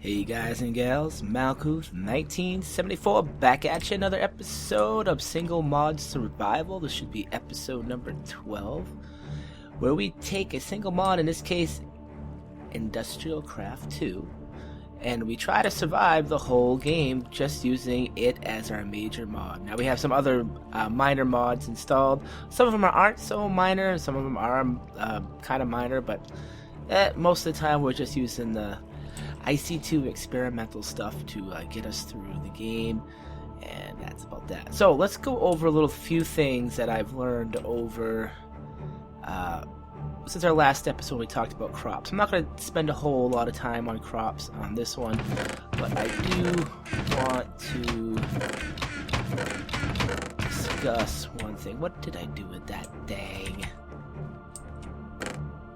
Hey guys and gals, Malkuth 1974 back at you, another episode of Single Mod Survival. This should be episode number 12, where we take a single mod, in this case Industrial Craft 2, and we try to survive the whole game just using it as our major mod. Now we have some other minor mods installed. Some of them aren't so minor, some of them are kind of minor, but most of the time we're just using the IC2 experimental stuff to get us through the game, and that's about that. So let's go over a few things that I've learned over since our last episode. We talked about crops. I'm not going to spend a whole lot of time on crops on this one, but I do want to discuss one thing. What did I do with that? Dang.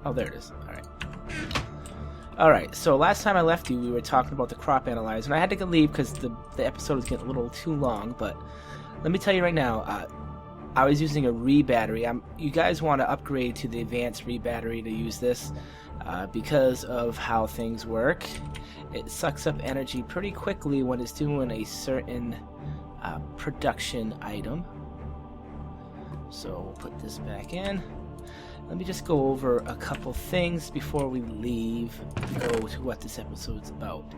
Oh, there it is. Alright. Alright, so last time I left you, we were talking about the crop analyzer, and I had to leave because the episode was getting a little too long, but let me tell you right now, I was using a re-battery. You guys want to upgrade to the advanced re-battery to use this because of how things work. It sucks up energy pretty quickly when it's doing a certain production item. So we'll put this back in. Let me just go over a couple things before we leave to go to what this episode's about.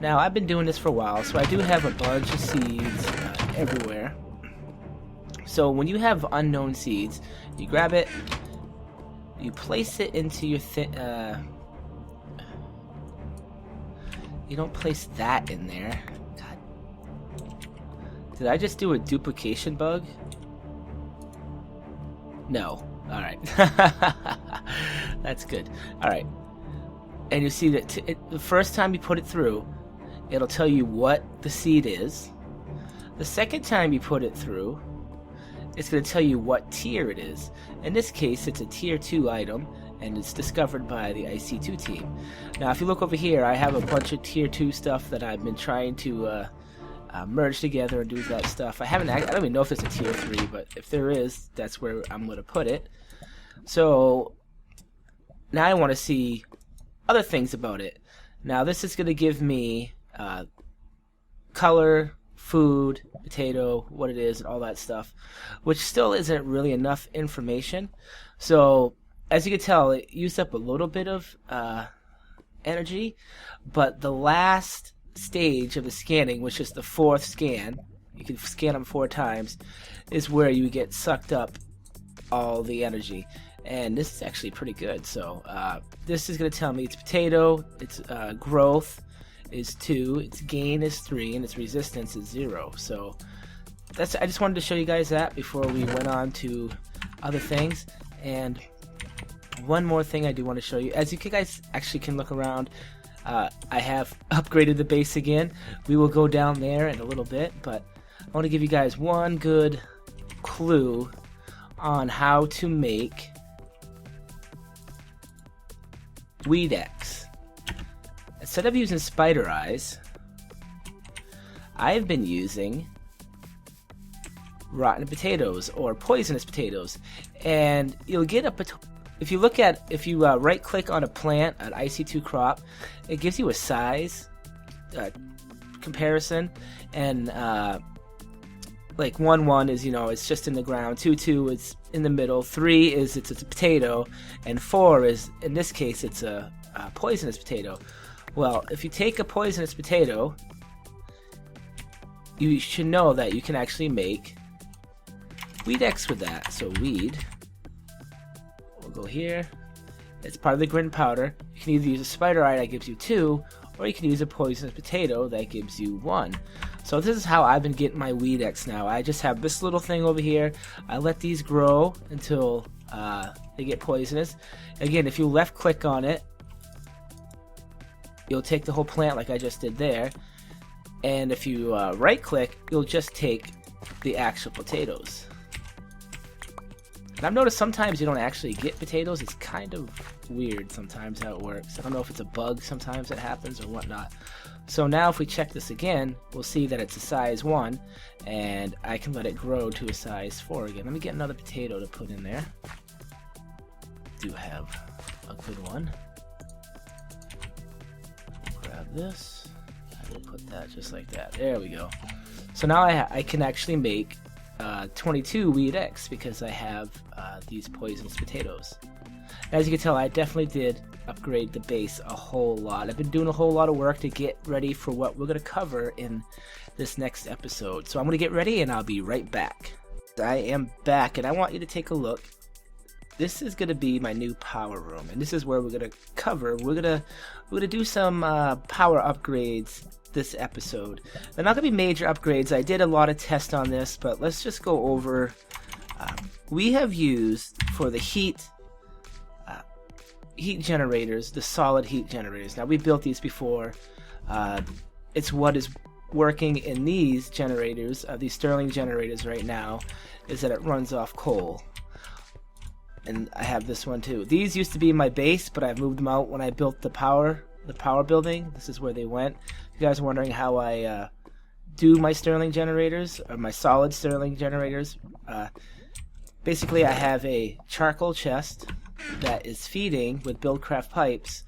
Now, I've been doing this for a while, so I do have a bunch of seeds everywhere. So when you have unknown seeds, you grab it, you place it into your you don't place that in there. God. Did I just do a duplication bug? No. Alright. That's good. Alright. And you see that the first time you put it through, it'll tell you what the seed is. The second time you put it through, it's going to tell you what tier it is. In this case, it's a tier 2 item, and it's discovered by the IC2 team. Now, if you look over here, I have a bunch of tier 2 stuff that I've been trying to merge together and do that stuff. I don't even know if it's a tier 3, but if there is, that's where I'm going to put it. So now I want to see other things about it. Now this is going to give me color, food, potato, what it is, and all that stuff, which still isn't really enough information. So as you can tell, it used up a little bit of energy, but the last stage of the scanning, which is the 4th scan, you can scan them 4 times, is where you get sucked up all the energy. And this is actually pretty good. So this is going to tell me its potato, its growth is 2, its gain is 3, and its resistance is 0. So I just wanted to show you guys that before we went on to other things. And one more thing I do want to show you, as you guys actually can look around, I have upgraded the base again. We will go down there in a little bit, but I want to give you guys one good clue on how to make weedex. Instead of using spider eyes, I've been using rotten potatoes or poisonous potatoes, and you'll get if you right click on a plant, an IC2 crop, it gives you a size comparison, and like 1-1 is, it's just in the ground, 2-2 is in the middle, 3 is it's a potato, and 4 is, in this case, it's a poisonous potato. Well, if you take a poisonous potato, you should know that you can actually make weedex with that. So weed, we'll go here. It's part of the green powder. You can either use a spider eye that gives you 2, or you can use a poisonous potato that gives you 1. So this is how I've been getting my weedex now. I just have this little thing over here. I let these grow until they get poisonous. Again, if you left click on it, you'll take the whole plant like I just did there. And if you right click, you'll just take the actual potatoes. And I've noticed sometimes you don't actually get potatoes. It's kind of weird sometimes how it works. I don't know if it's a bug sometimes that happens or whatnot. So now if we check this again, we'll see that it's a size 1, and I can let it grow to a size 4 again. Let me get another potato to put in there. Do have a good one. Grab grab this. I will put that just like that. There we go. So now I can actually make 22 weedex because I have these poisonous potatoes. As you can tell, I definitely did upgrade the base a whole lot. I've been doing a whole lot of work to get ready for what we're going to cover in this next episode. So I'm going to get ready and I'll be right back. I am back and I want you to take a look. This is going to be my new power room, and this is where we're going to cover. We're going to do some power upgrades this episode. They're not going to be major upgrades. I did a lot of tests on this, but let's just go over. We have used for the heat generators, the solid heat generators. Now we built these before. It's what is working in these generators, these Stirling generators right now, is that it runs off coal. And I have this one too. These used to be my base, but I've moved them out when I built the power building. This is where they went. If you guys are wondering how I do my Stirling generators, or my solid Stirling generators, basically I have a charcoal chest that is feeding with BuildCraft pipes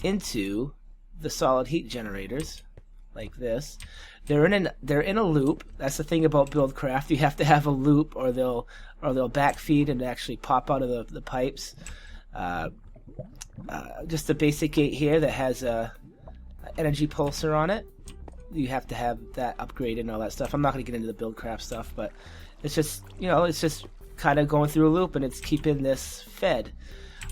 into the solid heat generators, like this. They're in a loop. That's the thing about BuildCraft. You have to have a loop, or they'll backfeed and actually pop out of the pipes. Just a basic gate here that has a energy pulsar on it. You have to have that upgraded and all that stuff. I'm not going to get into the BuildCraft stuff, but it's just, you know, it's just kind of going through a loop and it's keeping this fed.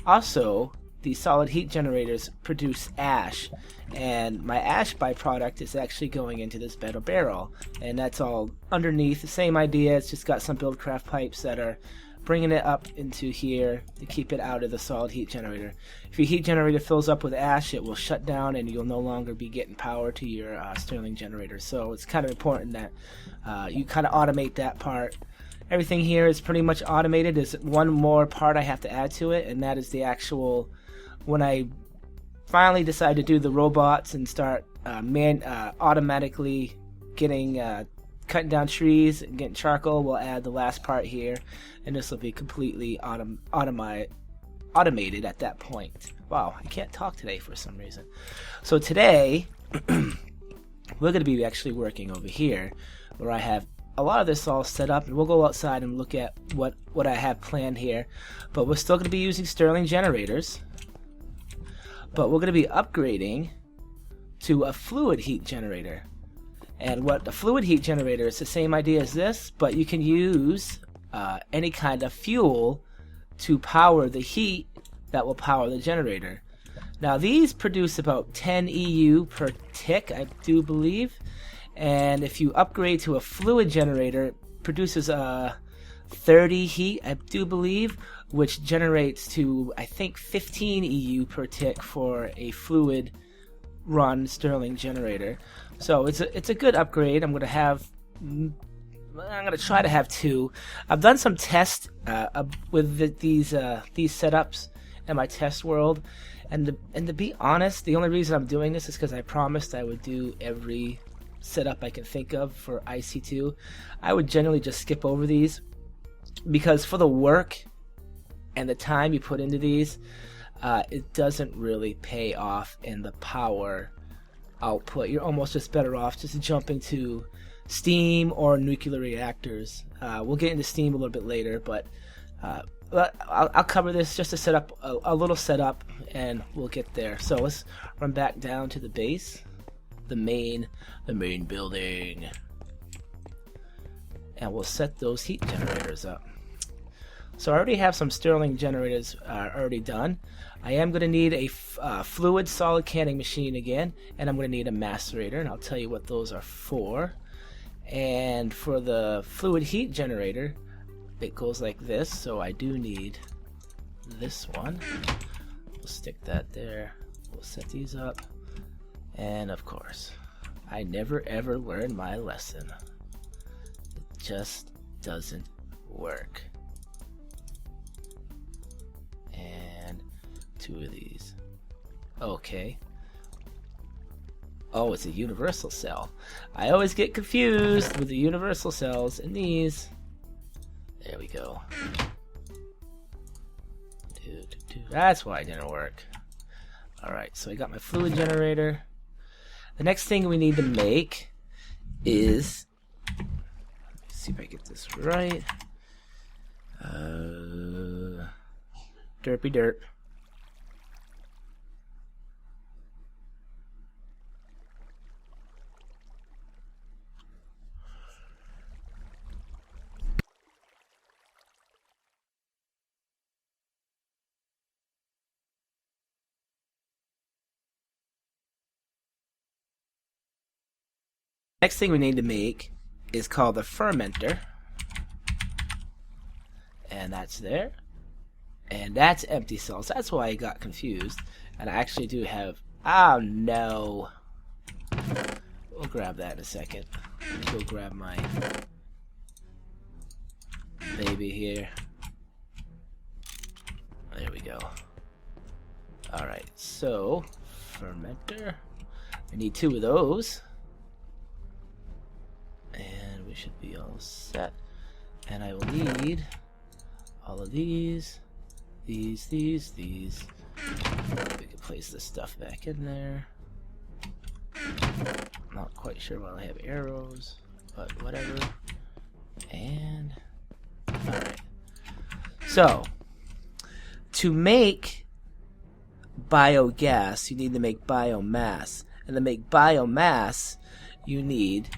Also, these solid heat generators produce ash, and my ash byproduct is actually going into this metal barrel, and that's all underneath. The same idea. It's just got some BuildCraft pipes that are bringing it up into here to keep it out of the solid heat generator. If your heat generator fills up with ash, it will shut down and you'll no longer be getting power to your Stirling generator. So it's kind of important that you kind of automate that part. Everything here is pretty much automated. There's one more part I have to add to it, and that is the actual, when I finally decide to do the robots and start automatically getting cutting down trees and getting charcoal, we'll add the last part here, and this will be completely automated at that point. Wow, I can't talk today for some reason. So today we're going to be actually working over here where I have a lot of this all set up, and we'll go outside and look at what I have planned here. But we're still going to be using Stirling generators, but we're going to be upgrading to a fluid heat generator. And what the fluid heat generator is, the same idea as this, but you can use any kind of fuel to power the heat that will power the generator. Now these produce about 10 EU per tick, I do believe. And if you upgrade to a fluid generator, it produces 30 heat, I do believe, which generates to, I think, 15 EU per tick for a fluid run Stirling generator. So it's a good upgrade. I'm going to try to have two. I've done some tests with these setups in my test world, and to be honest, the only reason I'm doing this is because I promised I would do every setup I can think of for IC2. I would generally just skip over these because for the work and the time you put into these, it doesn't really pay off in the power output. You're almost just better off just jumping to steam or nuclear reactors. We'll get into steam a little bit later, but I'll cover this just to set up a little setup, and we'll get there. So let's run back down to the base, the main building, and we'll set those heat generators up. So I already have some Stirling generators already done. I am going to need a fluid solid canning machine again, and I'm going to need a macerator, and I'll tell you what those are for. And for the fluid heat generator, it goes like this, so I do need this one. We'll stick that there. We'll set these up, and of course, I never ever learn my lesson. It just doesn't work. And two of these. Okay. Oh, it's a universal cell. I always get confused with the universal cells and these. There we go. That's why it didn't work. Alright, so I got my fluid generator. the next thing we need to make is, let's see if I get this right. Derpy derp. Next thing we need to make is called the fermenter, and that's there, and that's empty cells. That's why I got confused. And I actually do have, oh no, we'll grab that in a second. Let's go grab my baby here. There we go. Alright, so fermenter, I need 2 of those. And we should be all set. And I will need all of these. We can place this stuff back in there. Not quite sure why I have arrows, but whatever. And alright. So to make biogas, you need to make biomass. And to make biomass, you need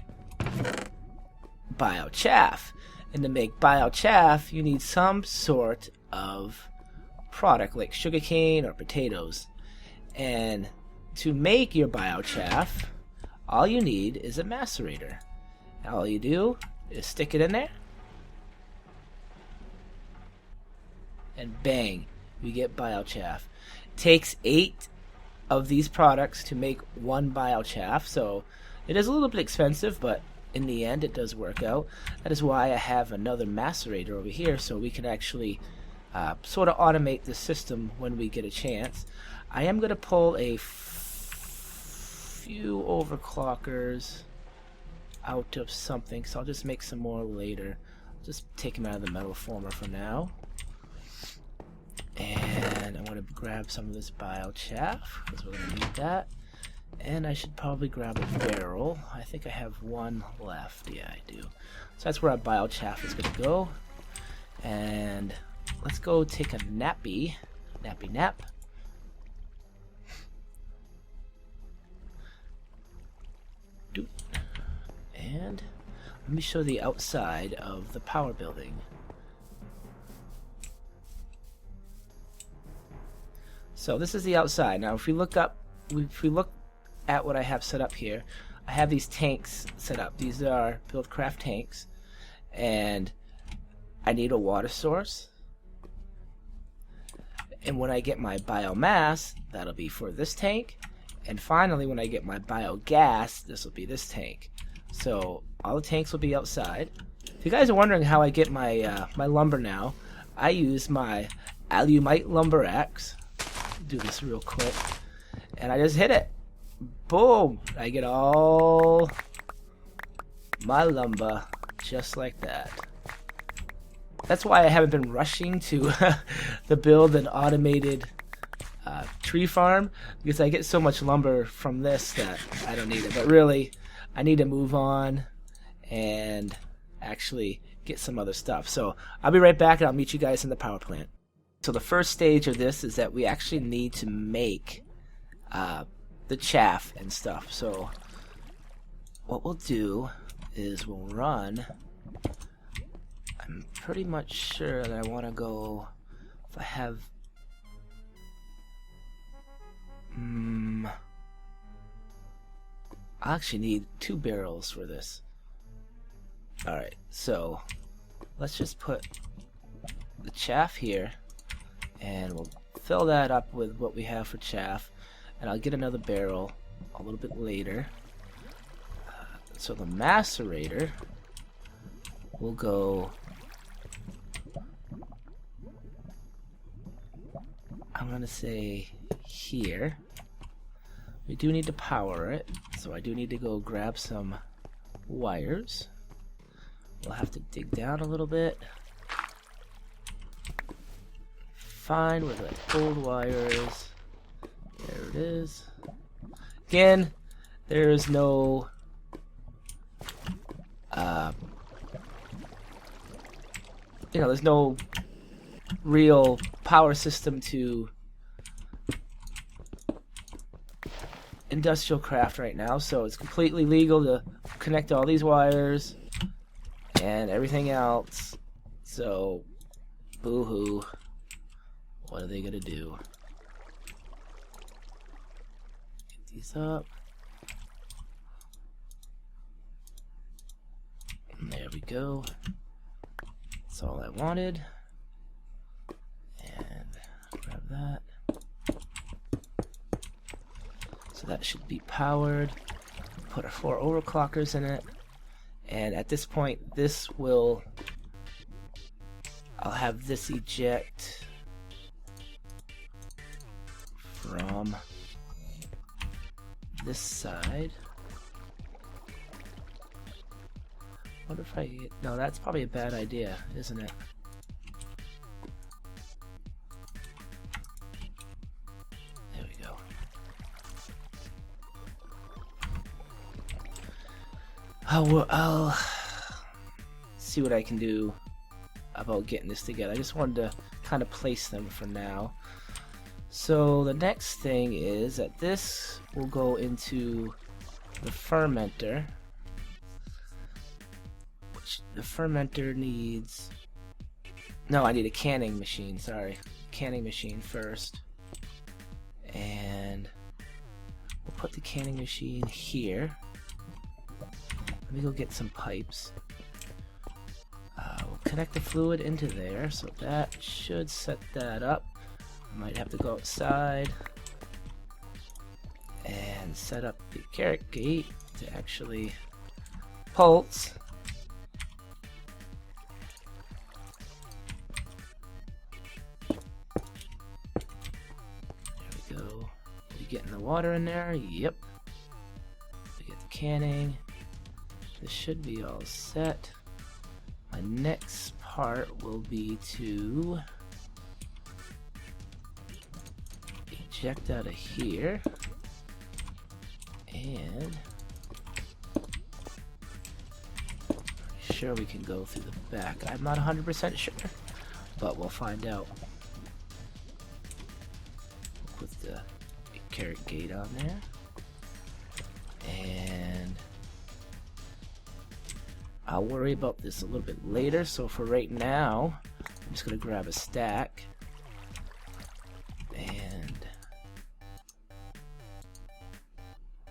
biochaff. And to make biochaff, you need some sort of product like sugarcane or potatoes. And to make your biochaff, all you need is a macerator. All you do is stick it in there, and bang, you get biochaff. It takes 8 of these products to make 1 biochaff, so it is a little bit expensive, but in the end it does work out. That is why I have another macerator over here, so we can actually sort of automate the system when we get a chance. I am going to pull a few overclockers out of something, so I'll just make some more later. I'll just take them out of the metal former for now. And I'm going to grab some of this biochaff, because we're going to need that. And I should probably grab a barrel. I think I have 1 left. Yeah, I do. So that's where our biochaff is going to go. And let's go take a nappy nap. And let me show the outside of the power building. So this is the outside. Now if we look at what I have set up here, I have these tanks set up. These are BuildCraft tanks, and I need a water source. And when I get my biomass, that'll be for this tank. And finally, when I get my biogas, this will be this tank. So all the tanks will be outside. If you guys are wondering how I get my my lumber now, I use my Alumite lumber axe. Do this real quick, and I just hit it. Boom! I get all my lumber just like that. That's why I haven't been rushing to to build an automated tree farm, because I get so much lumber from this that I don't need it. But really, I need to move on and actually get some other stuff. So I'll be right back, and I'll meet you guys in the power plant. So the first stage of this is that we actually need to make the chaff and stuff. So what we'll do is we'll run. I'm pretty much sure that I want to go, if I have I actually need 2 barrels for this. Alright, so let's just put the chaff here, and we'll fill that up with what we have for chaff, and I'll get another barrel a little bit later. So the macerator will go, I'm going to say here. We do need to power it, so I do need to go grab some wires. We'll have to dig down a little bit. Fine with the old wires. There it is. Again, there is no you know, there's no real power system to industrial craft right now, so it's completely legal to connect all these wires and everything else. So boo-hoo, what are they gonna do? Get these up. And there we go. That's all I wanted. And grab that. So that should be powered. Put our 4 overclockers in it. And at this point, this will... I'll have this eject from this side. What if I... No, that's probably a bad idea, isn't it? There we go. I'll see what I can do about getting this together. I just wanted to kind of place them for now. So the next thing is that this will go into the fermenter. Which the fermenter needs... No, I need a canning machine, sorry. Canning machine first. And we'll put the canning machine here. Let me go get some pipes. We'll connect the fluid into there, so that should set that up. I might have to go outside and set up the carrot gate to actually pulse. There we go. We getting the water in there? Yep. We get the canning. This should be all set. My next part will be to eject out of here and pretty sure we can go through the back. I'm not 100% sure, but we'll find out. Put the carrot gate on there and I'll worry about this a little bit later, so for right now, I'm just going to grab a stack. And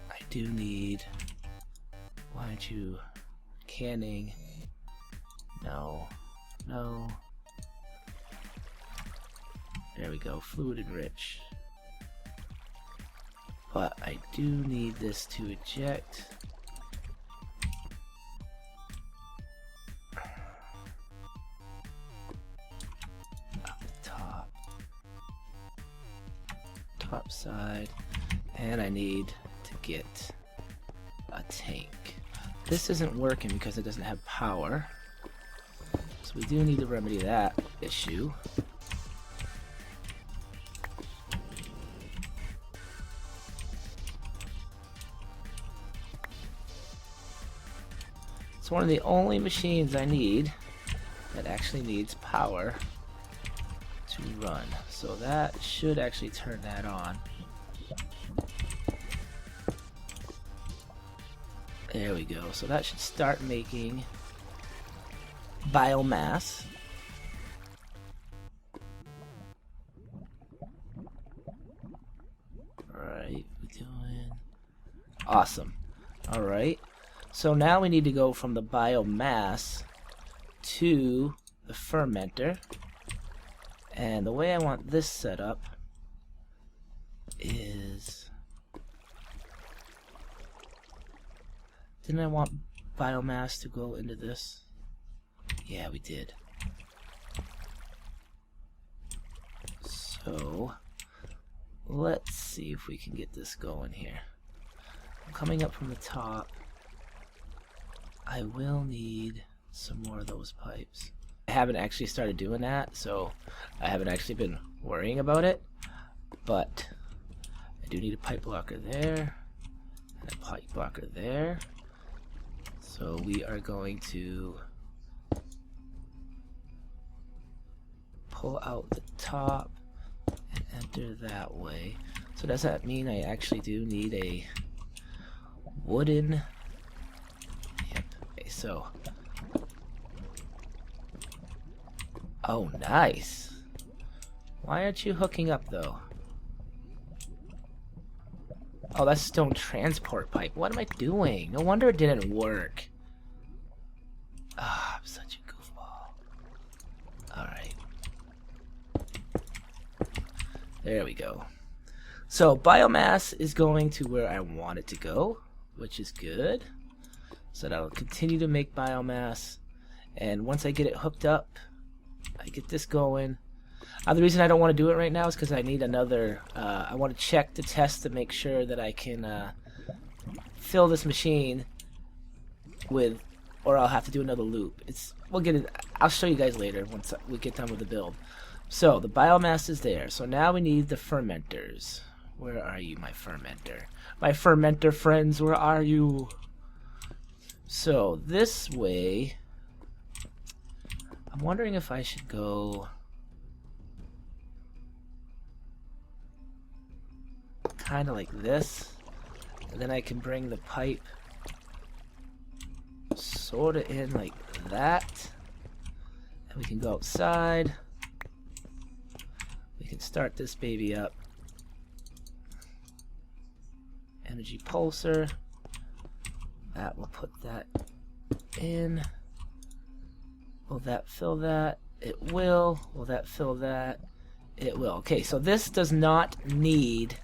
I do need... Why aren't you canning? No. No. There we go, fluid enrich. But I do need this to eject. Top side, and I need to get a tank. This isn't working because it doesn't have power, so we do need to remedy that issue. It's one of the only machines I need that actually needs power to run, so that should actually turn that on. There we go, so that should start making biomass. Alright, we're doing awesome. Alright, so now we need to go from the biomass to the fermenter. And the way I want this set up is... Didn't I want biomass to go into this? Yeah, we did. So, let's see if we can get this going here. I'm coming up from the top. I will need some more of those pipes. I haven't actually started doing that, so I haven't actually been worrying about it, but I do need a pipe locker there, a pipe blocker there. So we are going to pull out the top and enter that way. So does that mean I actually do need a wooden? Yep. Okay, so. Oh, nice. Why aren't you hooking up though? Oh, that's stone transport pipe. What am I doing? No wonder it didn't work. Ah, I'm such a goofball. Alright. There we go. So, biomass is going to where I want it to go, which is good. So that'll continue to make biomass. And once I get it hooked up, I get this going. The reason I don't want to do it right now is because I need another, I want to check the test to make sure that I can fill this machine with, or I'll have to do another loop. We'll get it, I'll show you guys later once we get done with the build. So the biomass is there. So now we need the fermenters. Where are you, my fermenter? My fermenter friends, where are you? So this way, I'm wondering if I should go kind of like this, and then I can bring the pipe sort of in like that, and we can go outside. We can start this baby up. Energy pulsar. That will put that in. Will that fill that? It will. Will that fill that? It will. Okay, so this does not need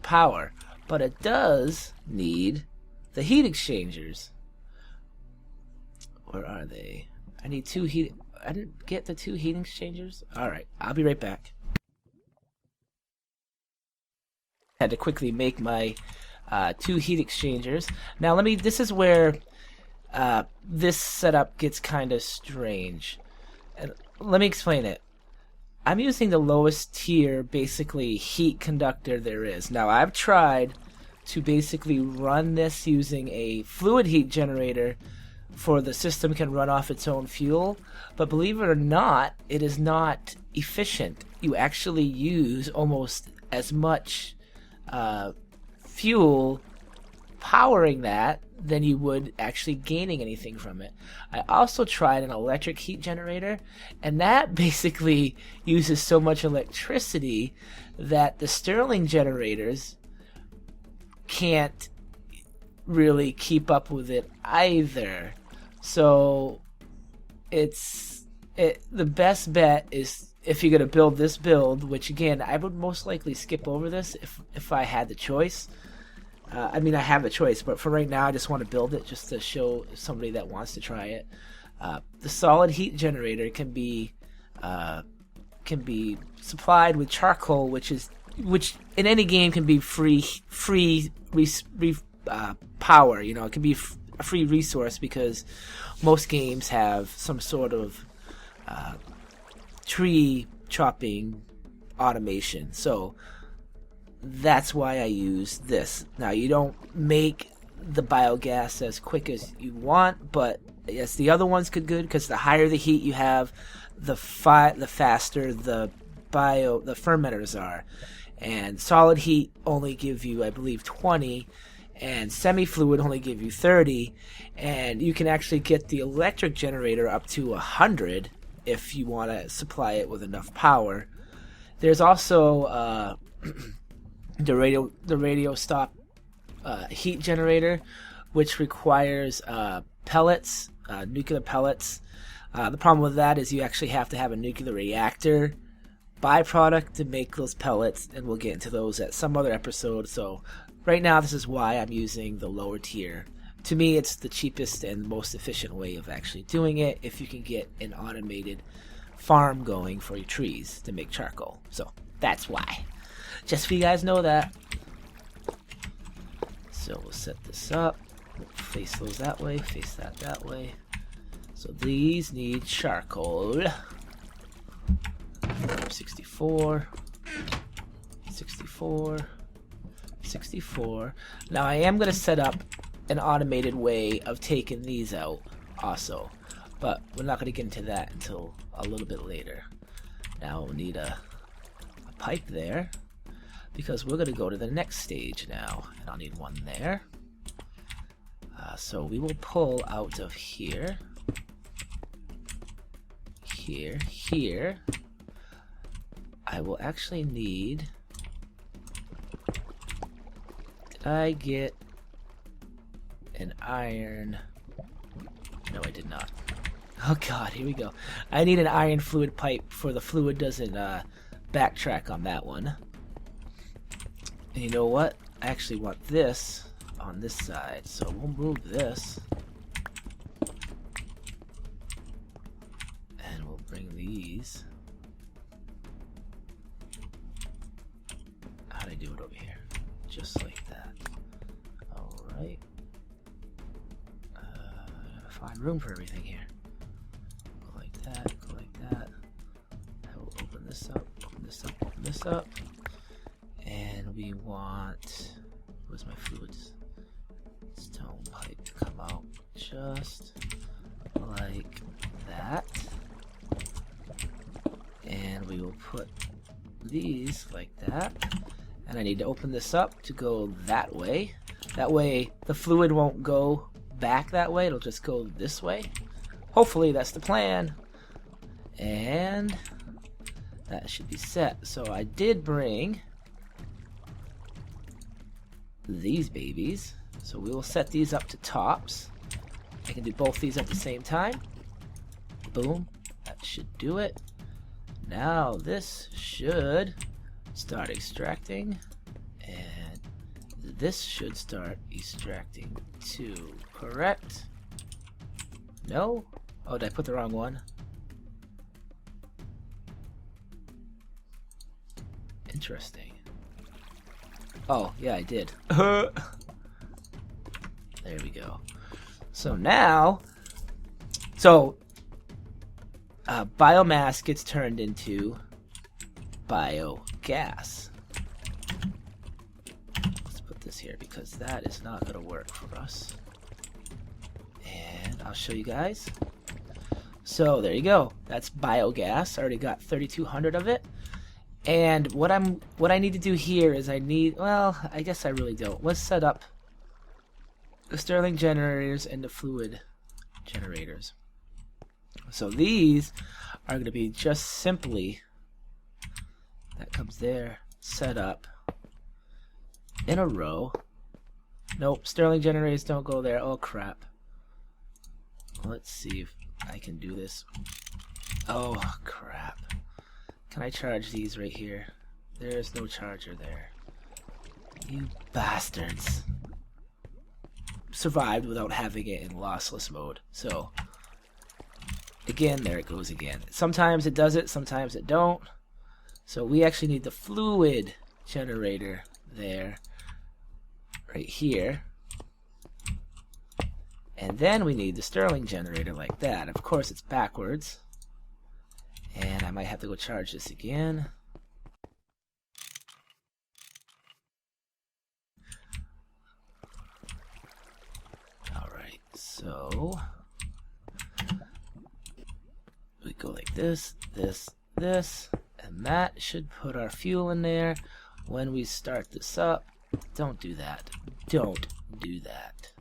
power, but it does need the heat exchangers. Where are they? I need two heat. I didn't get the two heat exchangers. All right, I'll be right back. Had to quickly make my two heat exchangers. Now let me. This is where this setup gets kind of strange. And let me explain it. I'm using the lowest tier, basically, heat conductor there is. Now, I've tried to basically run this using a fluid heat generator for the system can run off its own fuel, but believe it or not, it is not efficient. You actually use almost as much fuel powering that than you would actually gaining anything from it. I also tried an electric heat generator, and that basically uses so much electricity that the Stirling generators can't really keep up with it either. So the best bet is, if you're going to build this build, which again I would most likely skip over this if I had the choice. I mean, I have a choice, but for right now, I just want to build it just to show somebody that wants to try it. The solid heat generator can be supplied with charcoal, which in any game can be free power. You know, it can be a free resource because most games have some sort of tree chopping automation. So that's why I use this. Now, you don't make the biogas as quick as you want, but yes, the other ones could good because the higher the heat you have, the faster the fermenters are. And solid heat only give you, I believe, 20, and semi-fluid only give you 30, and you can actually get the electric generator up to 100 if you want to supply it with enough power. There's also the radio stop heat generator, which requires pellets, nuclear pellets. The problem with that is you actually have to have a nuclear reactor byproduct to make those pellets, and we'll get into those at some other episode. So right now, this is why I'm using the lower tier. To me, it's the cheapest and most efficient way of actually doing it if you can get an automated farm going for your trees to make charcoal. So that's why. Just so you guys know that. So we'll set this up. We'll face those that way, face that way. So these need charcoal. 64, 64, 64. Now I am going to set up an automated way of taking these out also, but we're not going to get into that until a little bit later. Now we'll need a pipe there because we're going to go to the next stage now, and I'll need one there. So we will pull out of here, here. I will actually need... Did I get an iron? No, I did not. Oh god, here we go. I need an iron fluid pipe for the fluid doesn't backtrack on that one. And you know what? I actually want this on this side, so we'll move this. And we'll bring these. How'd I do it over here? Just like that. Alright. Gotta find room for everything here. Go like that, go like that. I will open this up, open this up, open this up. And we want... Where's my fluids? Stone pipe to come out just like that. And we will put these like that. And I need to open this up to go that way. That way the fluid won't go back that way, it'll just go this way. Hopefully that's the plan. And that should be set. So I did bring these babies. So we will set these up to tops. I can do both these at the same time. Boom. That should do it. Now this should start extracting, and this should start extracting too. Correct? No? Oh, did I put the wrong one? Interesting. Oh, yeah, I did. There we go. So now, biomass gets turned into biogas. Let's put this here because that is not going to work for us. And I'll show you guys. So there you go. That's biogas. I already got 3,200 of it. And what I need to do here is I guess I really don't. Let's set up the Stirling generators and the fluid generators. So these are going to be just simply, that comes there, set up in a row. Nope, Stirling generators don't go there. Oh crap. Let's see if I can do this. Oh crap. Can I charge these right here? There's no charger there. You bastards. Survived without having it in lossless mode. So, again, there it goes again. Sometimes it does it, sometimes it don't. So we actually need the fluid generator there, right here. And then we need the Stirling generator like that. Of course, it's backwards. And I might have to go charge this again. Alright, so we go like this, this, this, and that should put our fuel in there. When we start this up, don't do that. Don't do that.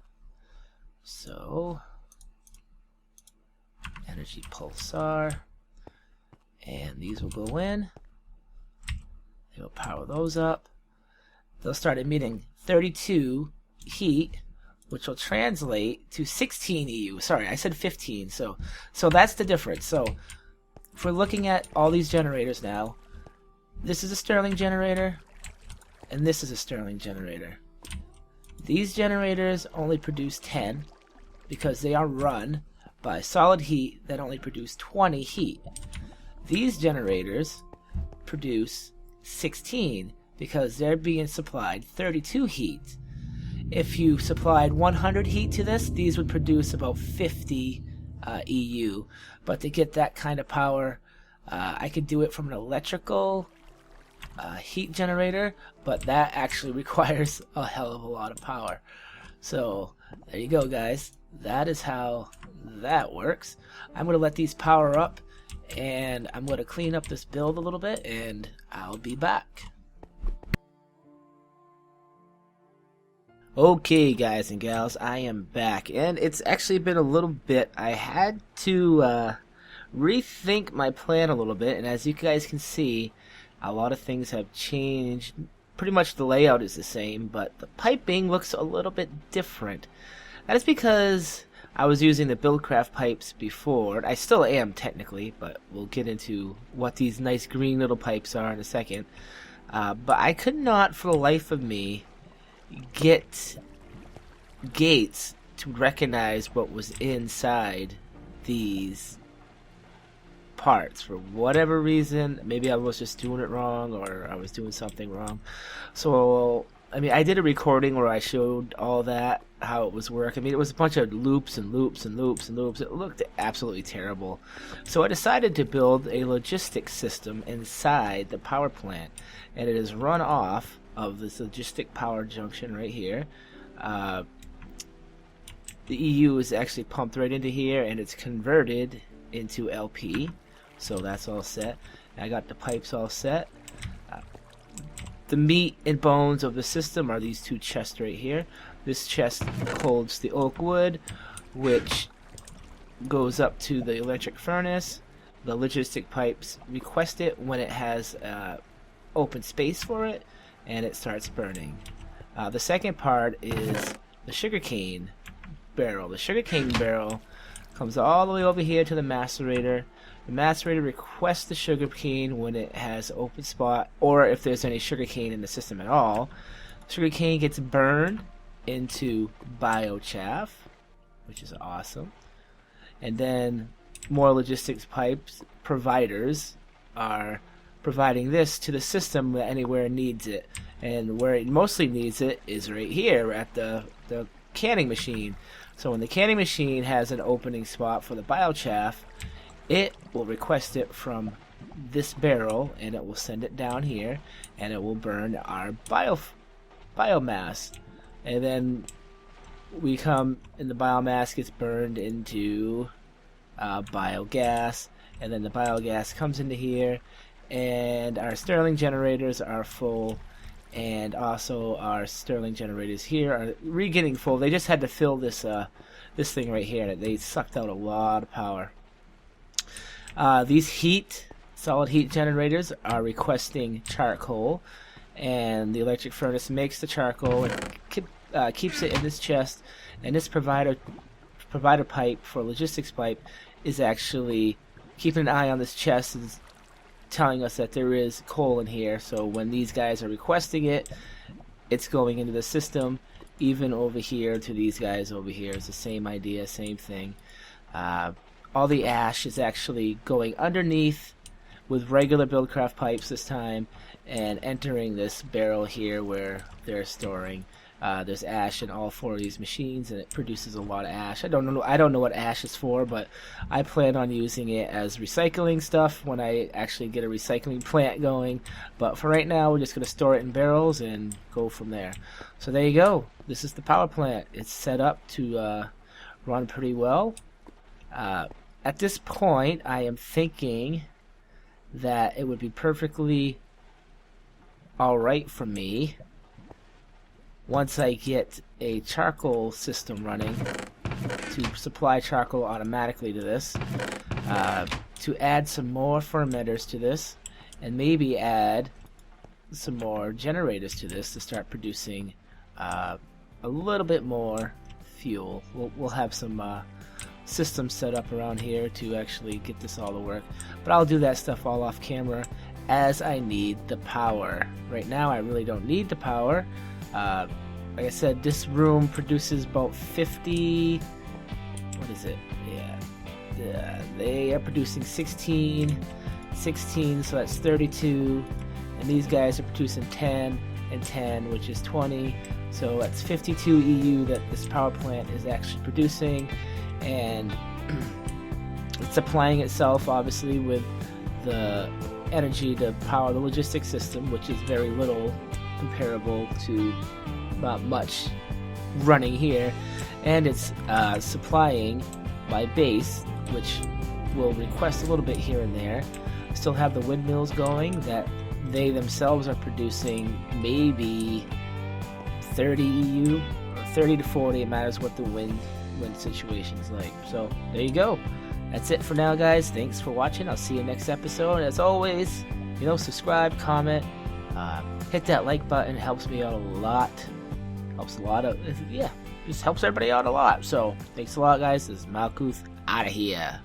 So, energy pulsar. And these will go in. They will power those up. They'll start emitting 32 heat, which will translate to 16 EU. Sorry, I said 15. So that's the difference. So if we're looking at all these generators now, this is a Stirling generator, and this is a Stirling generator. These generators only produce 10 because they are run by solid heat that only produce 20 heat. These generators produce 16 because they're being supplied 32 heat. If you supplied 100 heat to this, these would produce about 50 EU. But to get that kind of power, I could do it from an electrical heat generator, but that actually requires a hell of a lot of power. So there you go, guys. That is how that works. I'm going to let these power up, and I'm going to clean up this build a little bit, and I'll be back. Okay, guys and gals, I am back, and it's actually been a little bit. I had to rethink my plan a little bit, and as you guys can see, a lot of things have changed. Pretty much the layout is the same, but the piping looks a little bit different. That is because I was using the BuildCraft pipes before. I still am technically, but we'll get into what these nice green little pipes are in a second. But I could not, for the life of me, get gates to recognize what was inside these parts for whatever reason. Maybe I was just doing it wrong, or I was doing something wrong. So I mean, I did a recording where I showed all that, how it was working. I mean, it was a bunch of loops and loops and loops and loops. It looked absolutely terrible. So I decided to build a logistics system inside the power plant, and it is run off of this logistic power junction right here. The EU is actually pumped right into here, and it's converted into LP. So that's all set. I got the pipes all set. The meat and bones of the system are these two chests right here. This chest holds the oak wood, which goes up to the electric furnace. The logistic pipes request it when it has open space for it, and it starts burning. The second part is the sugarcane barrel. The sugarcane barrel comes all the way over here to the macerator. The macerator requests the sugarcane when it has open spot, or if there's any sugarcane in the system at all. Sugarcane gets burned into biochaff, which is awesome. And then more logistics pipes providers are providing this to the system anywhere it needs it. And where it mostly needs it is right here at the canning machine. So when the canning machine has an opening spot for the biochaff, it will request it from this barrel, and it will send it down here, and it will burn our biomass. And then we come, and the biomass gets burned into biogas, and then the biogas comes into here, and our Stirling generators are full, and also our Stirling generators here are getting full. They just had to fill this this thing right here. They sucked out a lot of power. These solid heat generators are requesting charcoal, and the electric furnace makes the charcoal and keeps it in this chest. And this provider pipe for logistics pipe is actually keeping an eye on this chest, and telling us that there is coal in here. So when these guys are requesting it, it's going into the system. Even over here to these guys over here, it's the same idea, same thing. All the ash is actually going underneath with regular BuildCraft pipes this time, and entering this barrel here where they're storing. There's ash in all four of these machines, and it produces a lot of ash. I don't know what ash is for, but I plan on using it as recycling stuff when I actually get a recycling plant going. But for right now, we're just going to store it in barrels and go from there. So there you go. This is the power plant. It's set up to run pretty well. At this point, I am thinking that it would be perfectly alright for me, once I get a charcoal system running, to supply charcoal automatically to this, to add some more fermenters to this, and maybe add some more generators to this to start producing a little bit more fuel. We'll have some systems set up around here to actually get this all to work, but I'll do that stuff all off camera as I need the power. Right now I really don't need the power. Like I said, this room produces about 50, what is it? Yeah, they are producing 16, so that's 32, and these guys are producing 10 and 10, which is 20, so that's 52 EU that this power plant is actually producing. And it's supplying itself obviously with the energy to power the logistics system, which is very little comparable to not much running here, and it's supplying my base, which will request a little bit here and there. Still have the windmills going that they themselves are producing maybe 30 EU or 30 to 40. It matters what the wind situation is like. So there you go. That's it for now, guys. Thanks for watching. I'll see you next episode. And as always, subscribe, comment, hit that like button. It helps me out a lot. Helps a lot just helps everybody out a lot. So thanks a lot, guys. This is Malkuth out of here.